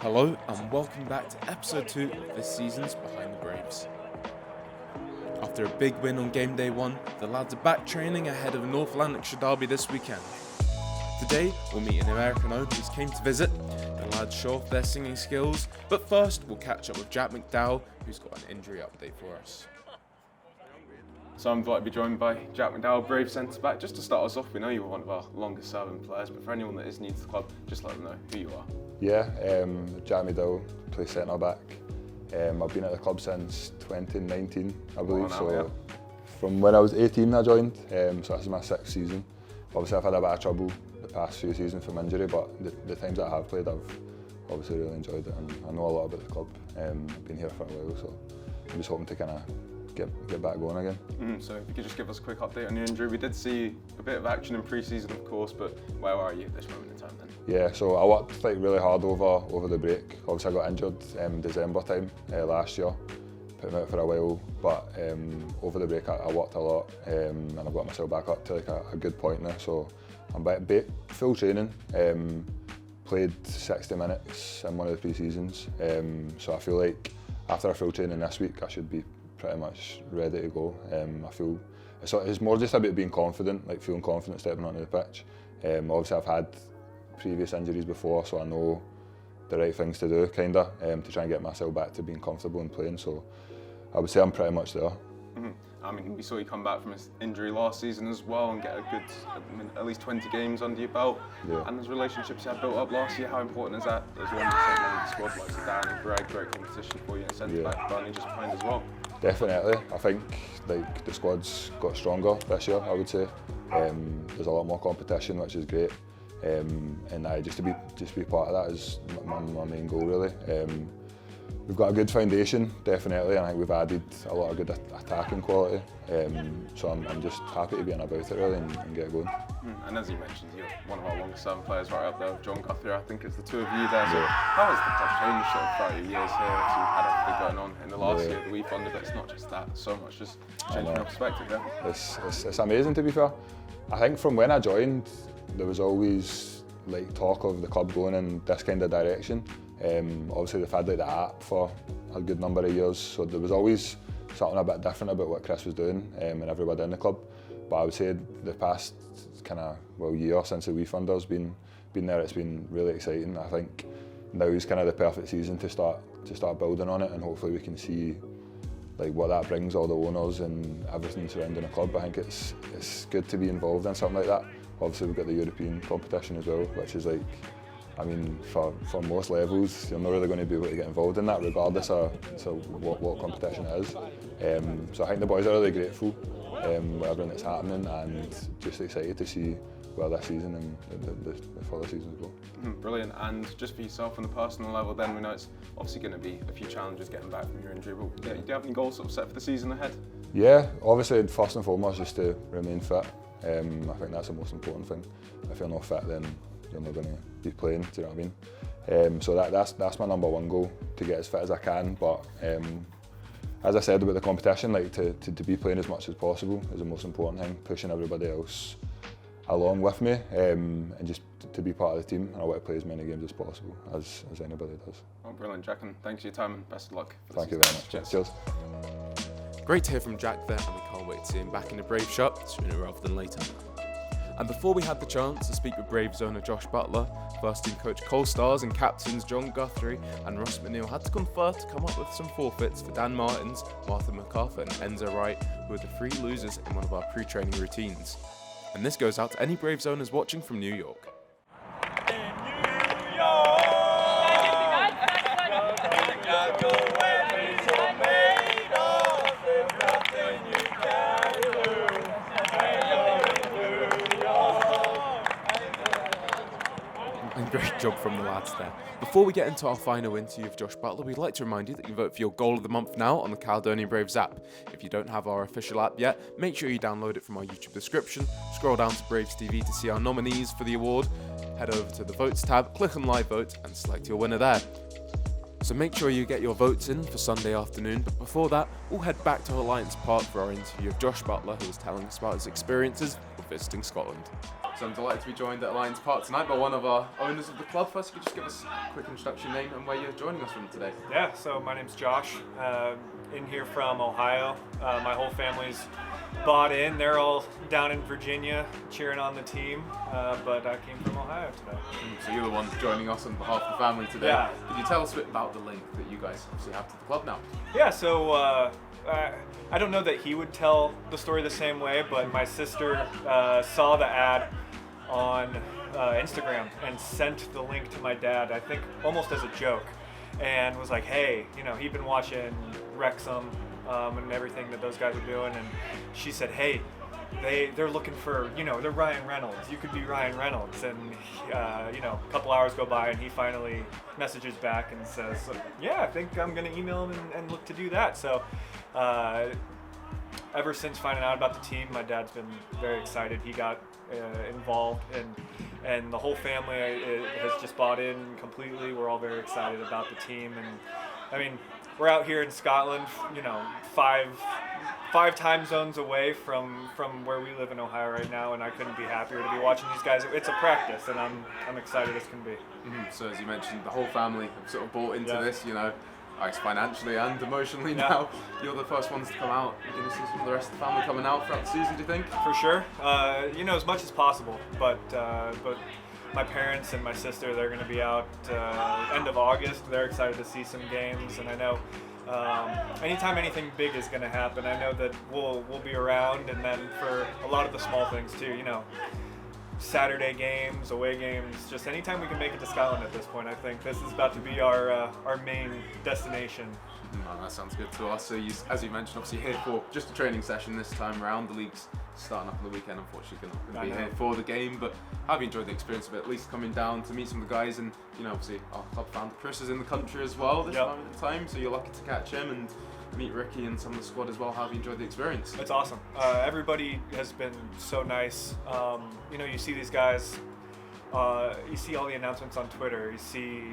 Hello and welcome back to episode 2 of this season's Behind the Braves. After a big win on game day 1, the lads are back training ahead of the North Lanarkshire derby this weekend. Today we'll meet an American owner who's came to visit. The lads show off their singing skills, but first we'll catch up with Jack McDowall, who's got an injury update for us. So I'm delighted to be joined by Jack McDowall, Brave centre-back. Just to start us off, we know you were one of our longest serving players, but for anyone that is new to the club, just let them know who you are. Yeah, Jack McDowall, play centre-back. I've been at the club since 2019, I believe. From when I was 18 I joined, so this is my 6th season. Obviously I've had a bit of trouble the past few seasons from injury, but the times that I have played I've obviously really enjoyed it, and I know a lot about the club. I've been here for a while, so I'm just hoping to kind of get back going again. So if you could just give us a quick update on your injury. We did see a bit of action in pre-season of course, but where are you at this moment in time then? Yeah, so I worked really hard over the break. Obviously I got injured December time last year, put me out for a while, but over the break I worked a lot, and I've got myself back up to a good point now. So I'm back full training, played 60 minutes in one of the pre-seasons, so I feel like after a full training this week I should be pretty much ready to go. I feel it's more just about being confident, like feeling confident stepping onto the pitch. Obviously I've had previous injuries before, so I know the right things to do, to try and get myself back to being comfortable and playing. So I would say I'm pretty much there. I mean, we saw you come back from his injury last season as well and get a good, at least 20 games under your belt. Yeah. And those relationships you had built up last year, how important is that as one of the squad like Dan and Greg, great competition for you in centre back, Barney just behind as well? Definitely. I think like the squad's got stronger this year, I would say. There's a lot more competition, which is great. And just to be part of that is my main goal really. We've got a good foundation, definitely, and I think we've added a lot of good attacking quality. So I'm just happy to be in about it really and get going. And as you mentioned, you're one of our longest serving players right up there with John Guthrie. I think it's the two of you there. So how has the club changed throughout your years here? Obviously we've had everything going on in the last year, the WE funded, but it's not just that, so much just changing your perspective. Yeah? It's amazing, to be fair. I think from when I joined, there was always like talk of the club going in this kind of direction. Obviously they've had like the app for a good number of years, so there was always something a bit different about what Chris was doing and everybody in the club. But I would say the past year since the WE funder's been there, it's been really exciting. I think now is kind of the perfect season to start building on it, and hopefully we can see like what that brings all the owners and everything surrounding the club. I think it's good to be involved in something like that. Obviously we've got the European competition as well, which is like, I mean, for most levels, you're not really going to be able to get involved in that, regardless of what competition it is. So I think the boys are really grateful with everything that's happening, and just excited to see where this season and the further seasons go. Brilliant. And just for yourself on the personal level, then we know it's obviously going to be a few challenges getting back from your injury. But do you have any goals set for the season ahead? Yeah, obviously first and foremost just to remain fit. I think that's the most important thing. If you're not fit, then you're not going to be playing, do you know what I mean? So that's my number one goal, to get as fit as I can. But as I said about the competition, like to be playing as much as possible is the most important thing, pushing everybody else along with me, and just to be part of the team. And I want to play as many games as possible as anybody does. Oh, brilliant, Jack, and thanks for your time and best of luck. Thank you very much. Cheers. Great to hear from Jack there, and we can't wait to see him back in the Brave shirt sooner rather than later. And before we had the chance to speak with Braves owner Josh Butler, first team coach Cole Stars and captains John Guthrie and Ross McNeil had to confer to come up with some forfeits for Dan Martins, Martha MacArthur and Enzo Wright, who are the 3 losers in one of our pre-training routines. And this goes out to any Braves owners watching from New York. Great job from the lads there. Before we get into our final interview of Josh Butler, we'd like to remind you that you can vote for your goal of the month now on the Caledonian Braves app. If you don't have our official app yet, make sure you download it from our YouTube description, scroll down to Braves TV to see our nominees for the award, head over to the Votes tab, click on Live Vote and select your winner there. So make sure you get your votes in for Sunday afternoon, but before that, we'll head back to Alliance Park for our interview of Josh Butler, who was telling us about his experiences of visiting Scotland. So I'm delighted to be joined at Alliance Park tonight by one of our owners of the club. First, you could just give us a quick introduction, name and where you're joining us from today. Yeah, so my name's Josh, in here from Ohio. My whole family's bought in. They're all down in Virginia cheering on the team, but I came from Ohio today. So you're the one joining us on behalf of the family today. Yeah. Could you tell us a bit about the link that you guys obviously have to the club now? Yeah, so I don't know that he would tell the story the same way, but my sister saw the ad on Instagram and sent the link to my dad, I think almost as a joke, and was like, hey, he'd been watching Wrexham and everything that those guys are doing, and she said, hey, they're looking for, they're Ryan Reynolds. You could be Ryan Reynolds. And, a couple hours go by and he finally messages back and says, yeah, I think I'm going to email him and look to do that. So ever since finding out about the team, my dad's been very excited. He got involved, and the whole family has just bought in completely. We're all very excited about the team. And I mean, we're out here in Scotland, five time zones away from where we live in Ohio right now, and I couldn't be happier to be watching these guys. It's a practice, and I'm excited as can be. Mm-hmm. So as you mentioned, the whole family have sort of bought into this, I guess financially and emotionally now. You're the first ones to come out. You're going to see some of the rest of the family coming out throughout the season, do you think? For sure. As much as possible, but my parents and my sister, they're going to be out end of August. They're excited to see some games, and I know anytime anything big is going to happen, I know that we'll be around. And then for a lot of the small things too, Saturday games, away games, just anytime we can make it to Scotland at this point, I think this is about to be our main destination. No, that sounds good to us. So as you mentioned, obviously here for just a training session this time around. The league's starting up on the weekend, unfortunately going to be here for the game, but have you enjoyed the experience of it, at least coming down to meet some of the guys? And obviously our club founder Chris is in the country as well this moment in time, so you're lucky to catch him and meet Ricky and some of the squad as well. How have you enjoyed the experience? It's awesome. Everybody has been so nice. You see these guys, you see all the announcements on Twitter. You see,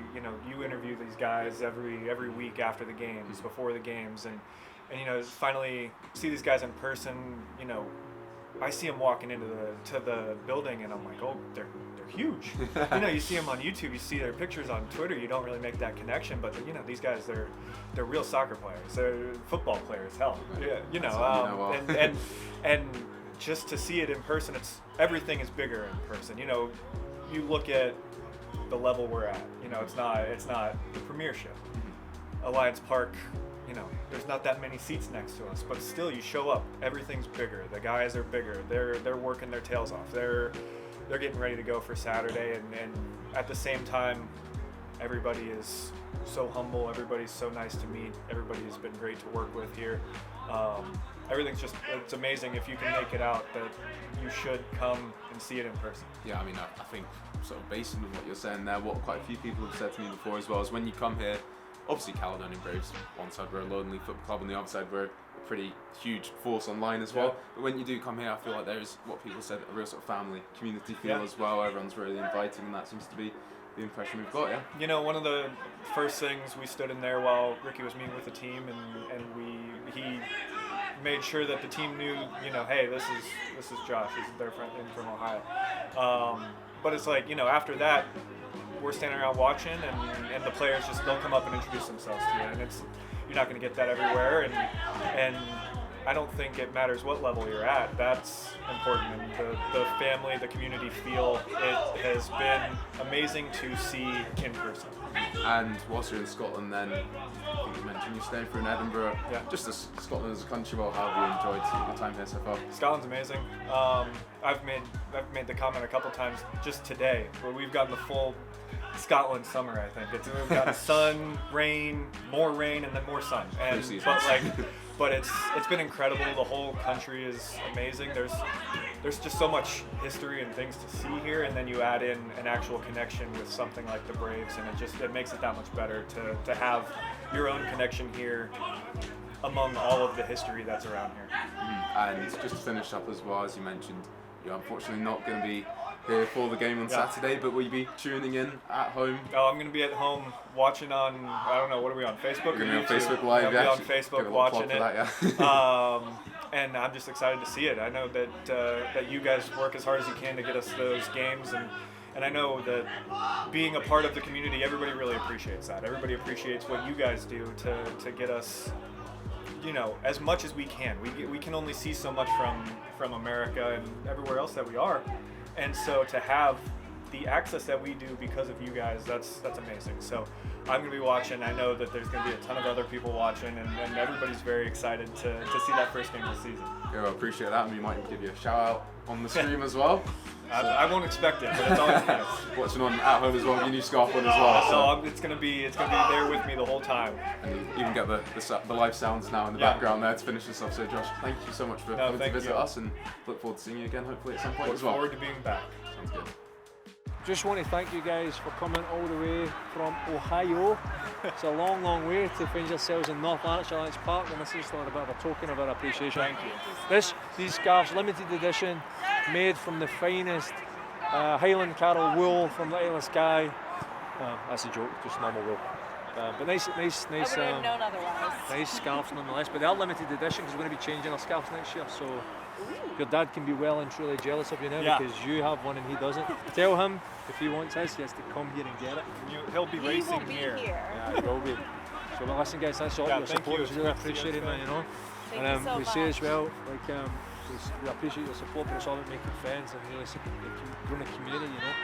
you interview these guys every week after the games, before the games, and finally see these guys in person. I see them walking into the building, and I'm like, oh, they're huge. You see them on YouTube, you see their pictures on Twitter. You don't really make that connection, but these guys, they're real soccer players. They're football players. Hell, yeah, and just to see it in person, everything is bigger in person. You look at the level we're at. It's not the Premiership. Alliance Park. There's not that many seats next to us, but still, you show up, everything's bigger. The guys are bigger. They're working their tails off. They're getting ready to go for Saturday, and at the same time, everybody is so humble. Everybody's so nice to meet. Everybody has been great to work with here. Everything's it's amazing. If you can make it out, that you should come and see it in person. Yeah, I mean, I think sort of based on what you're saying there, what quite a few people have said to me before as well, is when you come here, obviously Caledonian Braves, one side we're a lonely football club, on the other side we're a pretty huge force online as well. But when you do come here, I feel like there is, what people said, a real sort of family, community feel as well. Everyone's really inviting, and that seems to be the impression we've got, yeah? One of the first things, we stood in there while Ricky was meeting with the team, and he made sure that the team knew, hey, this is Josh, they're from Ohio. But it's like, after that, we're standing around watching, and the players they'll come up and introduce themselves to you, and you're not going to get that everywhere, and I don't think it matters what level you're at. That's important, and the family, the community feel, it has been amazing to see in person. And whilst you're in Scotland then, I think you mentioned you're staying through in Edinburgh. Yeah. Just as Scotland as a country, well, how have you enjoyed your time here so far? Scotland's amazing. I've made the comment a couple times just today, where we've gotten the full Scotland summer. I think we've got sun, rain, and then more sun. But it's been incredible. The whole country is amazing. There's just so much history and things to see here, and then you add in an actual connection with something like the Braves, and it makes it that much better to have your own connection here among all of the history that's around here. And just to finish up as well, as you mentioned, you're unfortunately not going to be here for the game on Saturday, but will you be tuning in at home? Oh, I'm going to be at home watching on, I don't know, what are we on, Facebook or YouTube? On Facebook Live, I'll be on Facebook watching it. That, and I'm just excited to see it. I know that that you guys work as hard as you can to get us those games, and I know that being a part of the community, everybody really appreciates that. Everybody appreciates what you guys do to get us, you know, as much as we can. We can only see so much from America and everywhere else that we are, and so to have the access that we do because of you guys, that's amazing. So I'm going to be watching. I know that there's going to be a ton of other people watching, and everybody's very excited to see that first game of the season. Yeah, I appreciate that, and we might give you a shout out on the stream as well. I won't expect it, but it's always nice. Watching on at home as well, your new scarf on as well. So it's gonna be there with me the whole time. And you can get the live sounds now in the background there to finish this off. So Josh, thank you so much for coming to visit us, and look forward to seeing you again hopefully at some point as well. Look forward to being back. Sounds good. Just want to thank you guys for coming all the way from Ohio. It's a long, long way to find yourselves in North Lanarkshire Park, and this is a bit of a token of our appreciation. Thank you. These scarves, limited edition, made from the finest Highland Carol wool from the Isle of Skye. That's a joke, just normal wool. But nice, I wouldn't have known otherwise. nice scarves nonetheless. But they are limited edition because we're going to be changing our scarves next year. So your dad can be well and truly jealous of you now because you have one and he doesn't. Tell him if he wants his, he has to come here and get it. He'll be racing here. Yeah, he will be. So well, listen, guys, that's all your support. It's really appreciated, man. You know. Thank you so we much. say as well, like we appreciate your support, but it's all about making friends and really growing a community. You know.